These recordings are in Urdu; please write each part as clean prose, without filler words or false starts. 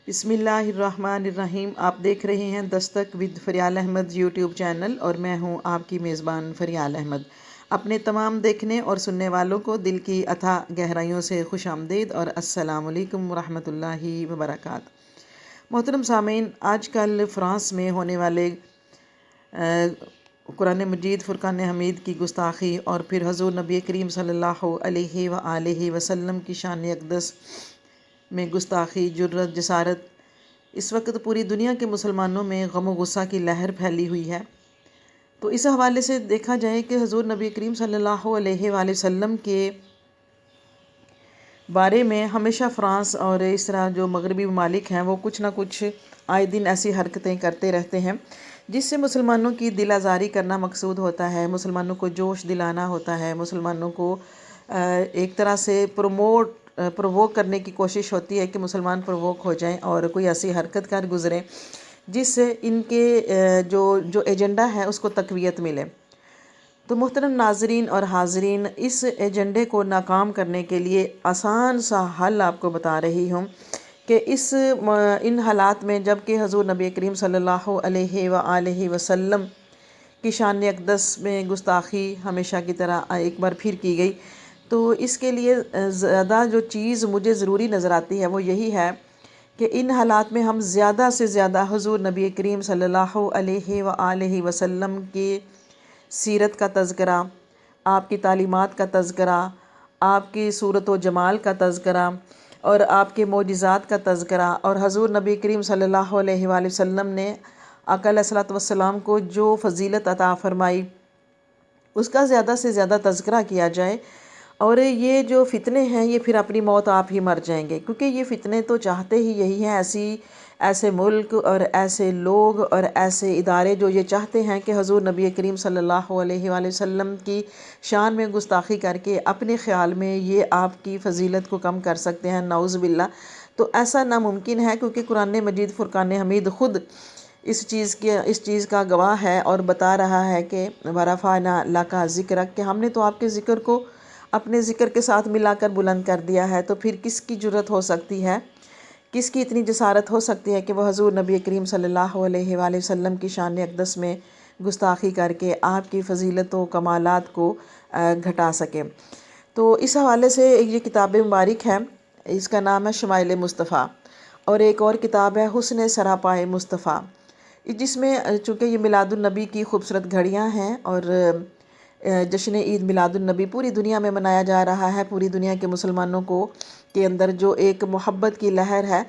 بسم اللہ الرحمن الرحیم۔ آپ دیکھ رہے ہیں Dastak with Faryal Ahmed YouTube channel اور میں ہوں آپ کی میزبان فریال احمد۔ اپنے تمام دیکھنے اور سننے والوں کو دل کی اتھا گہرائیوں سے خوش آمدید اور السلام علیکم ورحمۃ اللہ وبرکاتہ۔ محترم سامعین، آج کل فرانس میں ہونے والے قرآن مجید فرقان حمید کی گستاخی اور پھر حضور نبی کریم صلی اللہ علیہ وآلہ وسلم کی شان اقدس میں گستاخی، جرت، جسارت، اس وقت پوری دنیا کے مسلمانوں میں غم و غصہ کی لہر پھیلی ہوئی ہے۔ تو اس حوالے سے دیکھا جائے کہ حضور نبی کریم صلی اللہ علیہ وآلہ وسلم کے بارے میں ہمیشہ فرانس اور اس طرح جو مغربی ممالک ہیں وہ کچھ نہ کچھ آئے دن ایسی حرکتیں کرتے رہتے ہیں جس سے مسلمانوں کی دل آزاری کرنا مقصود ہوتا ہے، مسلمانوں کو جوش دلانا ہوتا ہے، مسلمانوں کو ایک طرح سے پرووک کرنے کی کوشش ہوتی ہے کہ مسلمان پرووک ہو جائیں اور کوئی ایسی حرکت کر گزریں جس سے ان کے جو ایجنڈا ہے اس کو تقویت ملے۔ تو محترم ناظرین اور حاضرین، اس ایجنڈے کو ناکام کرنے کے لیے آسان سا حل آپ کو بتا رہی ہوں کہ ان حالات میں جب کہ حضور نبی کریم صلی اللہ علیہ وآلہ وسلم کی شان اقدس میں گستاخی ہمیشہ کی طرح ایک بار پھر کی گئی، تو اس کے لیے زیادہ جو چیز مجھے ضروری نظر آتی ہے وہ یہی ہے کہ ان حالات میں ہم زیادہ سے زیادہ حضور نبی کریم صلی اللہ علیہ وآلہ وسلم کی سیرت کا تذکرہ، آپ کی تعلیمات کا تذکرہ، آپ کی صورت و جمال کا تذکرہ اور آپ کے معجزات کا تذکرہ، اور حضور نبی کریم صلی اللہ علیہ وآلہ وسلم نے آقا علیہ الصلوۃ والسلام کو جو فضیلت عطا فرمائی اس کا زیادہ سے زیادہ تذکرہ کیا جائے۔ اور یہ جو فتنے ہیں یہ پھر اپنی موت آپ ہی مر جائیں گے، کیونکہ یہ فتنے تو چاہتے ہی یہی ہیں، ایسے ملک اور ایسے لوگ اور ایسے ادارے جو یہ چاہتے ہیں کہ حضور نبی کریم صلی اللہ علیہ وآلہ وسلم کی شان میں گستاخی کر کے اپنے خیال میں یہ آپ کی فضیلت کو کم کر سکتے ہیں، نعوذ باللہ۔ تو ایسا ناممکن ہے، کیونکہ قرآن مجید فرقان حمید خود اس چیز کا گواہ ہے اور بتا رہا ہے کہ وَرَفَعْنَا لَكَ ذِكْرَكَ، کہ ہم نے تو آپ کے ذکر کو اپنے ذکر کے ساتھ ملا کر بلند کر دیا ہے۔ تو پھر کس کی جرت ہو سکتی ہے، کس کی اتنی جسارت ہو سکتی ہے کہ وہ حضور نبی کریم صلی اللہ علیہ وآلہ وسلم کی شان اقدس میں گستاخی کر کے آپ کی فضیلت و کمالات کو گھٹا سکے۔ تو اس حوالے سے یہ کتاب مبارک ہے، اس کا نام ہے شمائل مصطفیٰ، اور ایک اور کتاب ہے حسن سراپائے مصطفیٰ، جس میں چونکہ یہ میلاد النبی کی خوبصورت گھڑیاں ہیں اور جشن عید میلاد النبی پوری دنیا میں منایا جا رہا ہے، پوری دنیا کے مسلمانوں کے اندر جو ایک محبت کی لہر ہے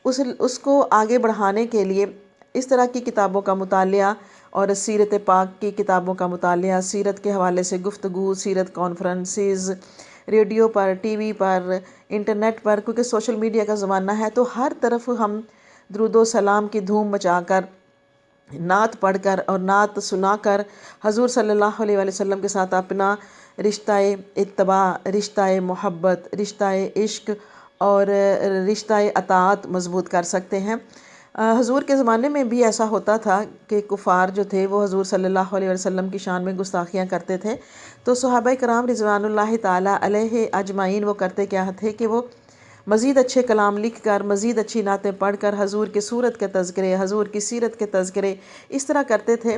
اس کو آگے بڑھانے کے لیے اس طرح کی کتابوں کا مطالعہ اور سیرت پاک کی کتابوں کا مطالعہ، سیرت کے حوالے سے گفتگو، سیرت کانفرنسز، ریڈیو پر، ٹی وی پر، انٹرنیٹ پر، کیونکہ سوشل میڈیا کا زمانہ ہے تو ہر طرف ہم درود و سلام کی دھوم مچا کر، نعت پڑھ کر اور نعت سنا کر حضور صلی اللہ علیہ وآلہ وسلم کے ساتھ اپنا رشتہ اتباع، رشتہ محبت، رشتہ عشق اور رشتہ اطاعت مضبوط کر سکتے ہیں۔ حضور کے زمانے میں بھی ایسا ہوتا تھا کہ کفار جو تھے وہ حضور صلی اللہ علیہ وسلم کی شان میں گستاخیاں کرتے تھے، تو صحابہ کرام رضوان اللہ تعالیٰ علیہ اجمعین وہ کرتے کیا تھے کہ وہ مزید اچھے کلام لکھ کر، مزید اچھی نعتیں پڑھ کر حضور کی صورت کے تذکرے، حضور کی سیرت کے تذکرے اس طرح کرتے تھے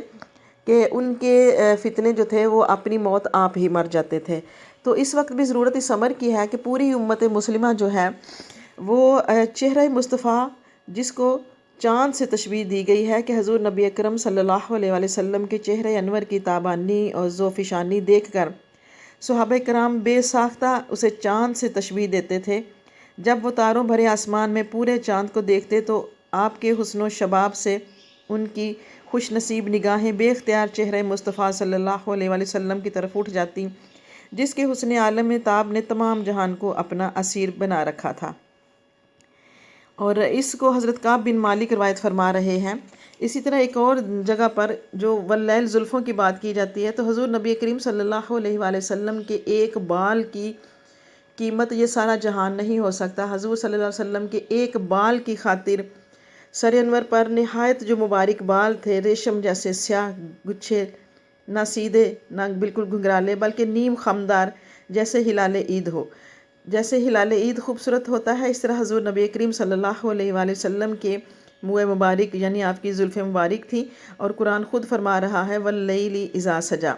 کہ ان کے فتنے جو تھے وہ اپنی موت آپ ہی مر جاتے تھے۔ تو اس وقت بھی ضرورت اس امر کی ہے کہ پوری امت مسلمہ جو ہے وہ چہرہ مصطفیٰ، جس کو چاند سے تشبیہ دی گئی ہے کہ حضور نبی اکرم صلی اللہ علیہ وآلہ وسلم کے چہرہ انور کی تابانی اور ذوفشانی دیکھ کر صحابہ کرام بے ساختہ اسے چاند سے تشبیہ دیتے تھے۔ جب وہ تاروں بھرے آسمان میں پورے چاند کو دیکھتے تو آپ کے حسن و شباب سے ان کی خوش نصیب نگاہیں بے اختیار چہرہ مصطفیٰ صلی اللہ علیہ وآلہ وسلم کی طرف اٹھ جاتی، جس کے حسن عالم تاب نے تمام جہان کو اپنا اسیر بنا رکھا تھا۔ اور اس کو حضرت کعب بن مالک روایت فرما رہے ہیں۔ اسی طرح ایک اور جگہ پر جو واللیل زلفوں کی بات کی جاتی ہے تو حضور نبی کریم صلی اللہ علیہ وآلہ وسلم کے ایک بال کی قیمت یہ سارا جہان نہیں ہو سکتا۔ حضور صلی اللہ علیہ وسلم کے ایک بال کی خاطر سر انور پر نہایت جو مبارک بال تھے، ریشم جیسے سیاہ گچھے، نہ سیدھے نہ بالکل گھنگرالے بلکہ نیم خمدار جیسے ہلال عید ہو، جیسے ہلال عید خوبصورت ہوتا ہے، اس طرح حضور نبی کریم صلی اللہ علیہ وآلہ وسلم کے منہ مبارک یعنی آپ کی زلف مبارک تھی، اور قرآن خود فرما رہا ہے واللیل اذا سجا۔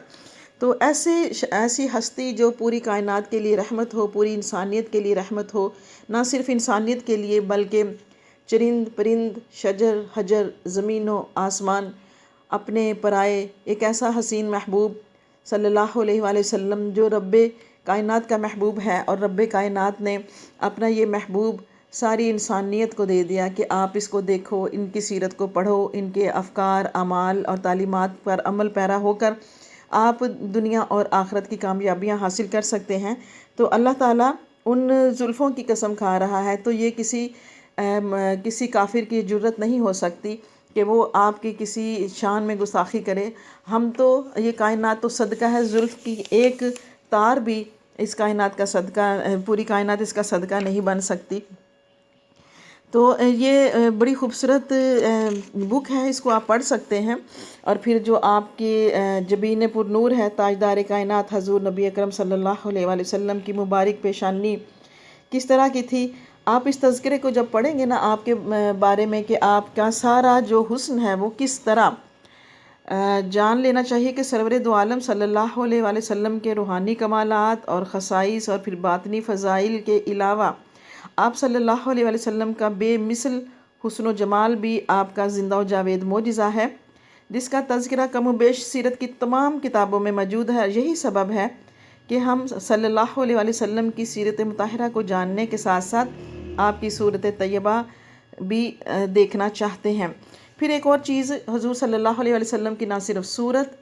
تو ایسی ہستی جو پوری کائنات کے لیے رحمت ہو، پوری انسانیت کے لیے رحمت ہو، نہ صرف انسانیت کے لیے بلکہ چرند پرند شجر حجر زمین و آسمان اپنے پرائے، ایک ایسا حسین محبوب صلی اللہ علیہ وآلہ وسلم جو رب کائنات کا محبوب ہے، اور رب کائنات نے اپنا یہ محبوب ساری انسانیت کو دے دیا کہ آپ اس کو دیکھو، ان کی سیرت کو پڑھو، ان کے افکار اعمال اور تعلیمات پر عمل پیرا ہو کر آپ دنیا اور آخرت کی کامیابیاں حاصل کر سکتے ہیں۔ تو اللہ تعالیٰ ان زلفوں کی قسم کھا رہا ہے، تو یہ کسی کافر کی جرت نہیں ہو سکتی کہ وہ آپ کی کسی شان میں گستاخی کرے۔ ہم تو یہ کائنات تو صدقہ ہے زلف کی، ایک تار بھی اس کائنات کا صدقہ، پوری کائنات اس کا صدقہ نہیں بن سکتی۔ تو یہ بڑی خوبصورت بک ہے، اس کو آپ پڑھ سکتے ہیں۔ اور پھر جو آپ کے جبین پر نور ہے، تاجدار کائنات حضور نبی اکرم صلی اللہ علیہ وآلہ وسلم کی مبارک پیشانی کس طرح کی تھی، آپ اس تذکرے کو جب پڑھیں گے نا آپ کے بارے میں کہ آپ کا سارا جو حسن ہے وہ کس طرح جان لینا چاہیے کہ سرور دو عالم صلی اللہ علیہ وآلہ وسلم کے روحانی کمالات اور خصائص اور پھر باطنی فضائل کے علاوہ آپ صلی اللہ علیہ وآلہ وسلم کا بے مثل حسن و جمال بھی آپ کا زندہ و جاوید معجزہ ہے، جس کا تذکرہ کم و بیش سیرت کی تمام کتابوں میں موجود ہے۔ یہی سبب ہے کہ ہم صلی اللہ علیہ وآلہ وسلم کی سیرت مطہرہ کو جاننے کے ساتھ ساتھ آپ کی صورت طیبہ بھی دیکھنا چاہتے ہیں۔ پھر ایک اور چیز، حضور صلی اللہ علیہ وآلہ وسلم کی نہ صرف صورت،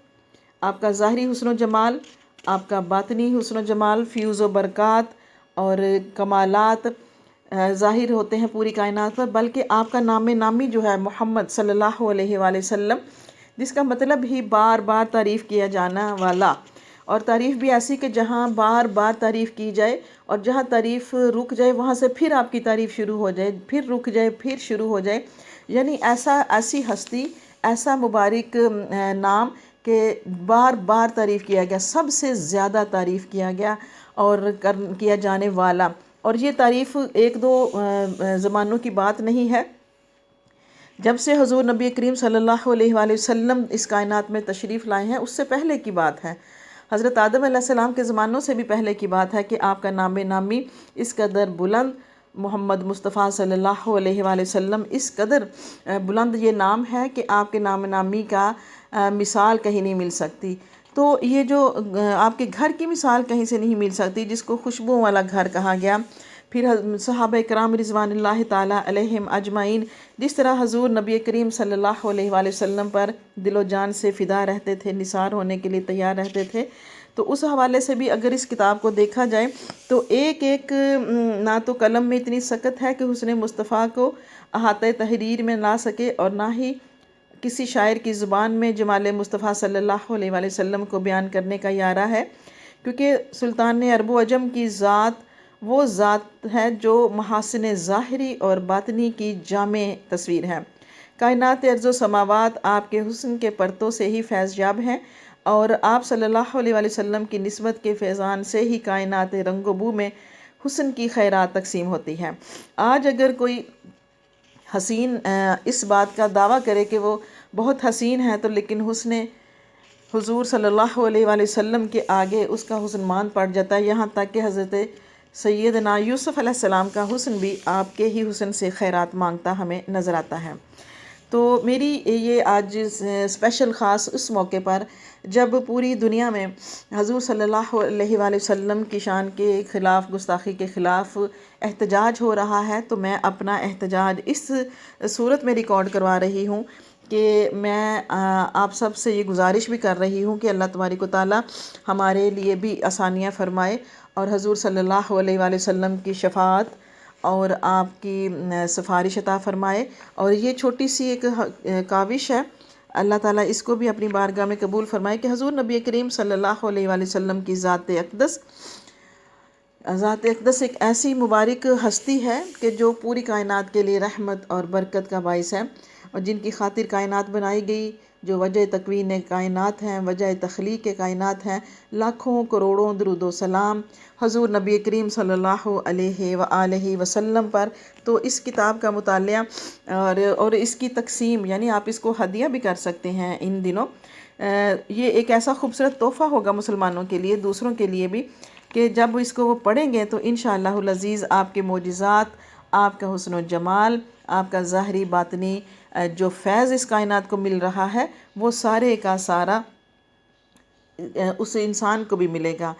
آپ کا ظاہری حسن و جمال، آپ کا باطنی حسن و جمال، فیوز و برکات اور کمالات ظاہر ہوتے ہیں پوری کائنات پر، بلکہ آپ کا نام نامی جو ہے محمد صلی اللہ علیہ وآلہ وسلم، جس کا مطلب ہی بار بار تعریف کیا جانا والا، اور تعریف بھی ایسی کہ جہاں بار بار تعریف کی جائے اور جہاں تعریف رک جائے وہاں سے پھر آپ کی تعریف شروع ہو جائے، پھر رک جائے پھر شروع ہو جائے، یعنی ایسی ہستی، ایسا مبارک نام کہ بار بار تعریف کیا گیا، سب سے زیادہ تعریف کیا گیا اور کیا جانے والا۔ اور یہ تعریف ایک دو زمانوں کی بات نہیں ہے، جب سے حضور نبی کریم صلی اللہ علیہ وآلہ وسلم اس کائنات میں تشریف لائے ہیں اس سے پہلے کی بات ہے، حضرت آدم علیہ السلام کے زمانوں سے بھی پہلے کی بات ہے کہ آپ کا نام نامی اس قدر بلند، محمد مصطفیٰ صلی اللہ علیہ وآلہ وسلم اس قدر بلند یہ نام ہے کہ آپ کے نام نامی کا مثال کہیں نہیں مل سکتی۔ تو یہ جو آپ کے گھر کی مثال کہیں سے نہیں مل سکتی، جس کو خوشبو والا گھر کہا گیا۔ پھر صحابہ کرام رضوان اللہ تعالیٰ علیہم اجمعین جس طرح حضور نبی کریم صلی اللہ علیہ وآلہ وسلم پر دل و جان سے فدا رہتے تھے، نثار ہونے کے لیے تیار رہتے تھے، تو اس حوالے سے بھی اگر اس کتاب کو دیکھا جائے تو ایک ایک نہ تو قلم میں اتنی سکت ہے کہ حسن مصطفیٰ کو احاطہ تحریر میں لا سکے، اور نہ ہی کسی شاعر کی زبان میں جمال مصطفیٰ صلی اللہ علیہ وآلہ وسلم کو بیان کرنے کا یارہ ہے، کیونکہ سلطان عرب و عجم کی ذات وہ ذات ہے جو محاسن ظاہری اور باطنی کی جامع تصویر ہے۔ کائنات ارض و سماوات آپ کے حسن کے پرتوں سے ہی فیض یاب ہیں، اور آپ صلی اللہ علیہ وآلہ وسلم کی نسبت کے فیضان سے ہی کائنات رنگ و بو میں حسن کی خیرات تقسیم ہوتی ہے۔ آج اگر کوئی حسین اس بات کا دعویٰ کرے کہ وہ بہت حسین ہے، تو لیکن حسن حضور صلی اللہ علیہ وآلہ وسلم کے آگے اس کا حسن مان پڑ جاتا ہے، یہاں تک کہ حضرت سیدنا یوسف علیہ السلام کا حسن بھی آپ کے ہی حسن سے خیرات مانگتا ہمیں نظر آتا ہے۔ تو میری یہ آج اسپیشل خاص اس موقع پر جب پوری دنیا میں حضور صلی اللہ علیہ وآلہ وسلم کی شان کے خلاف، گستاخی کے خلاف احتجاج ہو رہا ہے، تو میں اپنا احتجاج اس صورت میں ریکارڈ کروا رہی ہوں کہ میں آپ سب سے یہ گزارش بھی کر رہی ہوں کہ اللہ تبارک و تعالیٰ ہمارے لیے بھی آسانیاں فرمائے اور حضور صلی اللہ علیہ وآلہ وسلم کی شفاعت اور آپ کی سفارش عطا فرمائے۔ اور یہ چھوٹی سی ایک کاوش ہے، اللہ تعالیٰ اس کو بھی اپنی بارگاہ میں قبول فرمائے کہ حضور نبی کریم صلی اللہ علیہ وآلہ وسلم کی ذات اقدس ایک ایسی مبارک ہستی ہے کہ جو پوری کائنات کے لیے رحمت اور برکت کا باعث ہے، اور جن کی خاطر کائنات بنائی گئی، جو وجہ تکوین کائنات ہیں، وجہ تخلیق کائنات ہیں، لاکھوں کروڑوں درود و سلام حضور نبی کریم صلی اللہ علیہ وآلہ وسلم پر۔ تو اس کتاب کا مطالعہ اور اس کی تقسیم، یعنی آپ اس کو ہدیہ بھی کر سکتے ہیں ان دنوں۔ یہ ایک ایسا خوبصورت تحفہ ہوگا مسلمانوں کے لیے، دوسروں کے لیے بھی، کہ جب اس کو وہ پڑھیں گے تو انشاءاللہ العزیز آپ کے معجزات، آپ کا حسن و جمال، آپ کا ظاہری باطنی جو فیض اس کائنات کو مل رہا ہے وہ سارے کا سارا اس انسان کو بھی ملے گا۔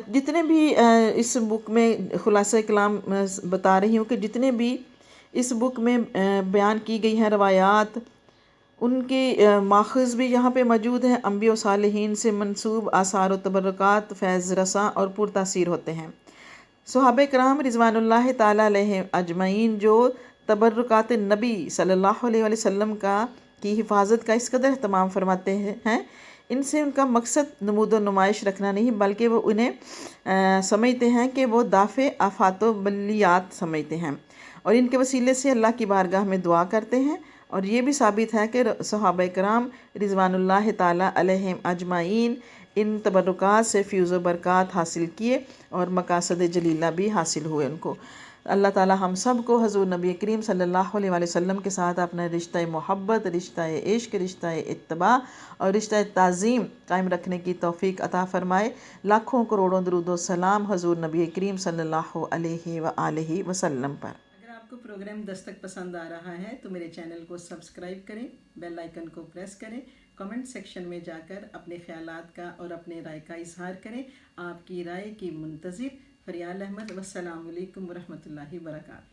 جتنے بھی اس بک میں خلاصہ کلام بتا رہی ہوں کہ جتنے بھی اس بک میں بیان کی گئی ہیں روایات، ان کی ماخذ بھی یہاں پہ موجود ہیں، انبیاء و صالحین سے منسوب آثار و تبرکات فیض رساں اور پر تاثیر ہوتے ہیں۔ صحابہ کرام رضوان اللہ تعالیٰ علیہ اجمعین جو تبرکات نبی صلی اللہ علیہ وسلم کی حفاظت کا اس قدر اہتمام فرماتے ہیں، ان سے ان کا مقصد نمود و نمائش رکھنا نہیں، بلکہ وہ انہیں سمجھتے ہیں کہ وہ دافع آفات و بلیات سمجھتے ہیں، اور ان کے وسیلے سے اللہ کی بارگاہ میں دعا کرتے ہیں۔ اور یہ بھی ثابت ہے کہ صحابہ کرام رضوان اللہ تعالیٰ علیہ اجمعین ان تبرکات سے فیض و برکات حاصل کیے اور مقاصد جلیلہ بھی حاصل ہوئے ان کو۔ اللہ تعالیٰ ہم سب کو حضور نبی کریم صلی اللہ علیہ وسلم کے ساتھ اپنا رشتہ محبت، رشتہ عشق، رشتہ اتباع اور رشتہ تعظیم قائم رکھنے کی توفیق عطا فرمائے۔ لاکھوں کروڑوں درود و سلام حضور نبی کریم صلی اللہ علیہ وآلہ وسلم پر۔ اگر آپ کو پروگرام دستک پسند آ رہا ہے تو میرے چینل کو سبسکرائب کریں، بیل آئیکن کو پریس کریں، کمنٹ سیکشن میں جا کر اپنے خیالات کا اور اپنے رائے کا اظہار کریں۔ آپ کی رائے کی منتظر فریال احمد۔ والسلام علیکم ورحمۃ اللہ وبرکاتہ۔